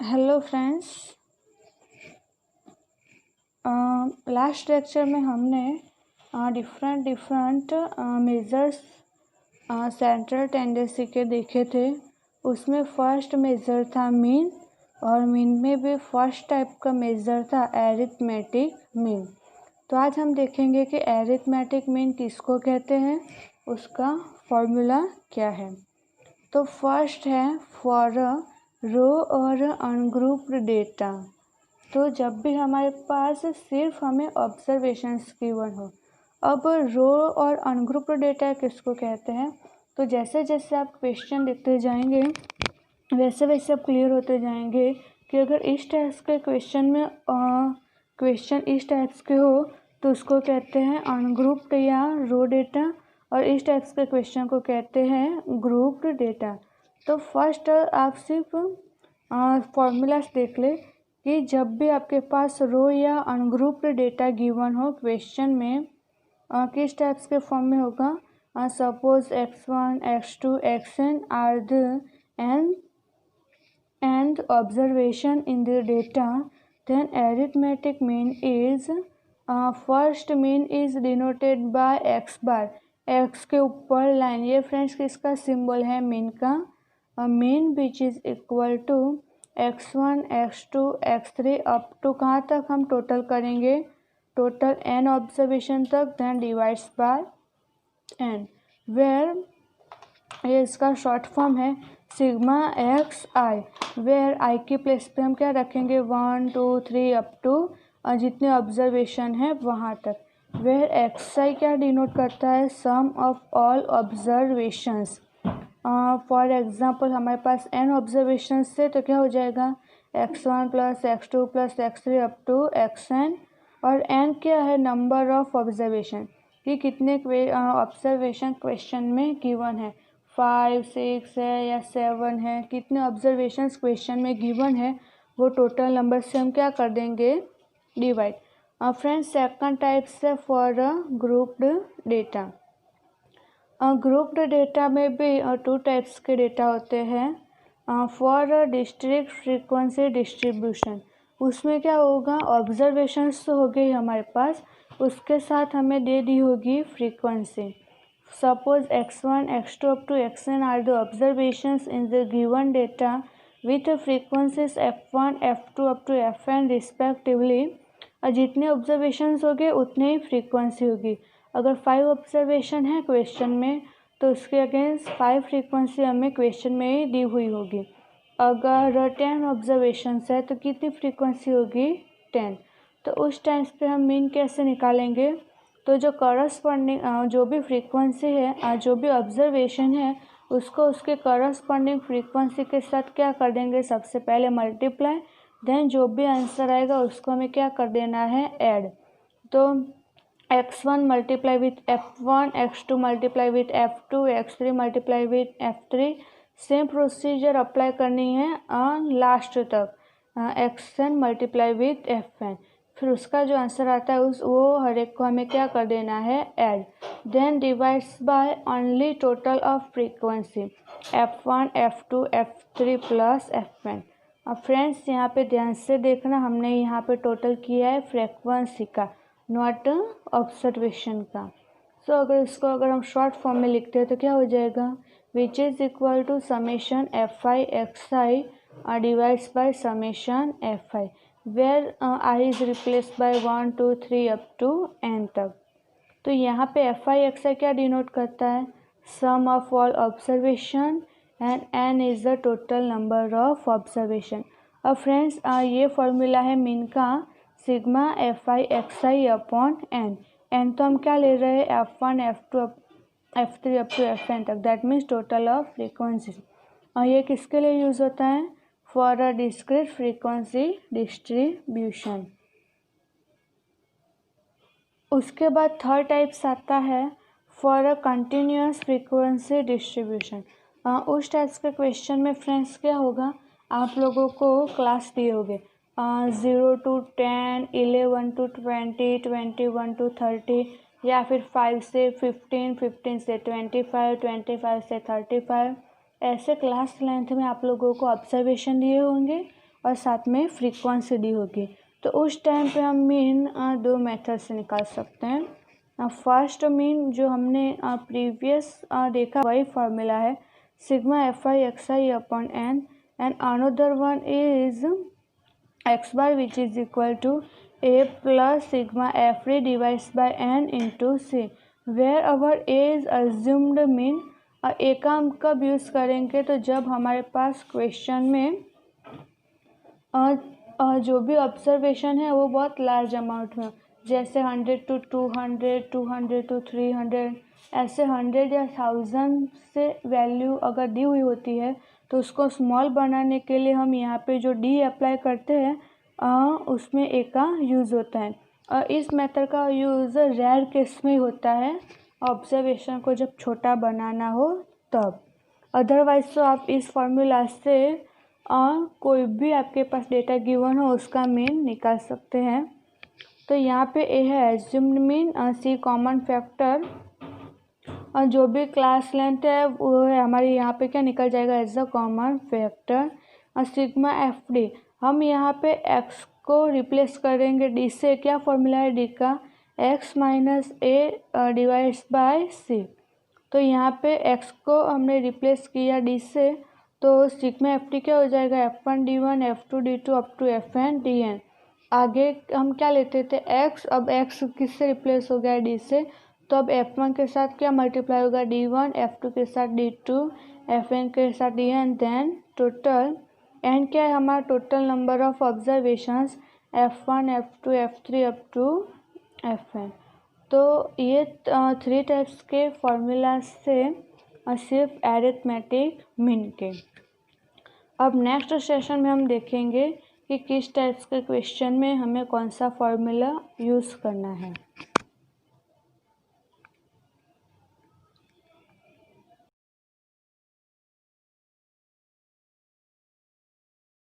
Hello friends. Last lecture में हमने different measures central tendency के देखे थे। उसमें फर्स्ट मेजर था मीन, और मीन में भी फर्स्ट टाइप का मेजर था एरिथमेटिक मीन। तो आज हम देखेंगे कि एरिथमेटिक मीन किसको कहते हैं, उसका फॉर्मूला क्या है। तो फर्स्ट है फॉर रो और अनग्रुप्ड डेटा। तो जब भी हमारे पास सिर्फ हमें ऑब्जर्वेशंस गिवन हो। अब रो और अनग्रुप्ड डेटा किसको कहते हैं, तो जैसे जैसे आप क्वेश्चन लिखते जाएंगे वैसे वैसे आप क्लियर होते जाएंगे कि अगर इस टाइप्स के क्वेश्चन में क्वेश्चन इस टाइप्स के हो तो उसको कहते हैं अनग्रुप्ड या रो डेटा, और इस टाइप्स के क्वेश्चन को कहते हैं ग्रुप्ड डेटा। तो फर्स्ट आप सिर्फ फॉर्मूलाज देख ले कि जब भी आपके पास रो या अनग्रुप्ड डेटा गिवन हो क्वेश्चन में किस टाइप्स के फॉर्म में होगा। Suppose x1, x2, xn are the and observation in the data, then arithmetic mean is first mean is denoted by x bar। x के ऊपर लाइन, ये फ्रेंड्स किसका सिंबल है, मीन का। Mean which is equal to x1, x2, x3 up to कहाँ तक हम total करेंगे, टोटल n ऑब्जर्वेशन तक, then divides by n, where ये इसका शॉर्ट फॉर्म है sigma x i, where i की प्लेस पे हम क्या रखेंगे 1, 2, 3 अप टू जितने ऑब्जर्वेशन है वहाँ तक। वेयर एक्स आई क्या डिनोट करता है, sum of all observations. For example हमारे पास n ऑब्जर्वेशन से तो क्या हो जाएगा x1 plus x2 plus x3 up to xn, और n क्या है नंबर ऑफ ऑब्जर्वेशन कि कितने ऑब्जर्वेशन क्वेश्चन में गिवन है, 5, 6 है या 7 है, कितने ऑब्जर्वेशन क्वेश्चन में गिवन है वो टोटल नंबर से हम क्या कर देंगे डिवाइड। फ्रेंड्स सेकंड टाइप से for grouped data. Grouped data में भी 2 टाइप्स के डेटा होते हैं। फॉर डिस्ट्रिक्ट फ्रीक्वेंसी डिस्ट्रीब्यूशन, उसमें क्या होगा ऑब्जर्वेशंस तो हो गई हमारे पास, उसके साथ हमें दे दी होगी frequency. Suppose x1, x2 up to xn are the observations in the given data with frequencies f1, f2 up to fn respectively। और जितने ऑब्जर्वेशंस हो गए उतने ही फ्रीक्वेंसी होगी। अगर 5 ऑब्जर्वेशन है क्वेश्चन में तो उसके अगेंस्ट 5 फ्रीक्वेंसी हमें क्वेश्चन में ही दी हुई होगी। अगर 10 ऑब्जर्वेशंस है तो कितनी फ्रीक्वेंसी होगी 10। तो उस टाइम पे हम मीन कैसे निकालेंगे, तो जो करस्पॉन्डिंग जो भी फ्रीक्वेंसी है जो भी ऑब्जर्वेशन है उसको उसके करस्पॉन्डिंग फ्रीक्वेंसी के साथ क्या कर देंगे, सबसे पहले मल्टीप्लाई, देन जो भी आंसर आएगा उसको हमें क्या कर देना है ऐड। तो x1 multiply with f1, x2 multiply with f2, x3 multiply with f3, same procedure apply करनी है लास्ट तक xn मल्टीप्लाई विथ fn। फिर उसका जो आंसर आता है वो हर एक को हमें क्या कर देना है add, then divides by only total of frequency f1, f2, f3 plus fn। अब फ्रेंड्स यहाँ पे ध्यान से देखना, हमने यहाँ पे टोटल किया है फ्रीक्वेंसी का, नॉट ऑब्जर्वेशन का। सो अगर हम शॉर्ट फॉर्म में लिखते हैं तो क्या हो जाएगा, which is equal to summation f i x i divides by summation f i, where i is replace by 1, 2, 3 up to n तक। तो यहाँ पे एफ आई एक्स आई क्या डिनोट करता है, sum of all observation, and n is the total number of observation. अब friends ये formula है मीन का sigma f i x i upon n तो हम क्या ले रहे हैं f1, f2, f3 up to fn तक, that means total of frequency. और ये किसके लिए यूज़ होता है, for a discrete frequency distribution. उसके बाद थर्ड टाइप्स आता है for a continuous frequency distribution. उस टाइप्स के क्वेश्चन में फ्रेंड्स क्या होगा, आप लोगों को क्लास दिए होंगे 0 to 10, 11 to 20, 21 to 30, या फिर 5 से 15, 15 से 25, 25 से 35, ऐसे क्लास लेंथ में आप लोगों को ऑब्जर्वेशन दिए होंगे और साथ में फ्रीक्वेंसी दी होगी। तो उस टाइम पे हम मीन दो मेथड से निकाल सकते हैं। फर्स्ट मीन जो हमने प्रीवियस देखा वही फार्मूला है, sigma fi(xi) upon n, and another one is x bar which is equal to a plus sigma f divided by n into c, where our a is assumed mean। ए का हम कब use करेंगे, तो जब हमारे पास question में जो भी ऑब्जर्वेशन है वो बहुत लार्ज अमाउंट में, जैसे 100 to 200, 200 to 300, ऐसे 100 या 1000 से वैल्यू अगर दी हुई होती है तो उसको स्मॉल बनाने के लिए हम यहाँ पे जो डी अप्लाई करते हैं उसमें ए का यूज़ होता है। इस मेथड का यूज़ रेयर केस में होता है, ऑब्जर्वेशन को जब छोटा बनाना हो तब। अदरवाइज तो आप इस फॉर्मूला से कोई भी आपके पास डेटा गिवन हो उसका मीन निकाल सकते हैं। तो यहाँ पे ए है एज्यूम्ड मीन, सी कॉमन फैक्टर, और जो भी क्लास लेंथ है वो है हमारी यहाँ पे क्या निकल जाएगा एज अ कॉमन फैक्टर। और सिग्मा एफ डी, हम यहाँ पे एक्स को रिप्लेस करेंगे डी से, क्या फॉर्मूला है डी का, x minus a divides by c. तो यहाँ पे एक्स को हमने रिप्लेस किया डी से, तो सिग्मा एफ डी क्या हो जाएगा f1 d1 f2 d2 up to fn dn। आगे हम क्या लेते थे x, अब x किससे रिप्लेस हो गया डी से, तो अब f1 के साथ क्या मल्टीप्लाई होगा d1, f2 के साथ d2, fn के साथ dn, देन टोटल एन क्या है हमारा total number of observations f1 f2 f3 up to fn। तो ये 3 टाइप्स के फॉर्मूला से सिर्फ एरिथमेटिक मीन के। अब नेक्स्ट सेशन में हम देखेंगे कि किस टाइप्स के क्वेश्चन में हमें कौन सा फॉर्मूला यूज़ करना है।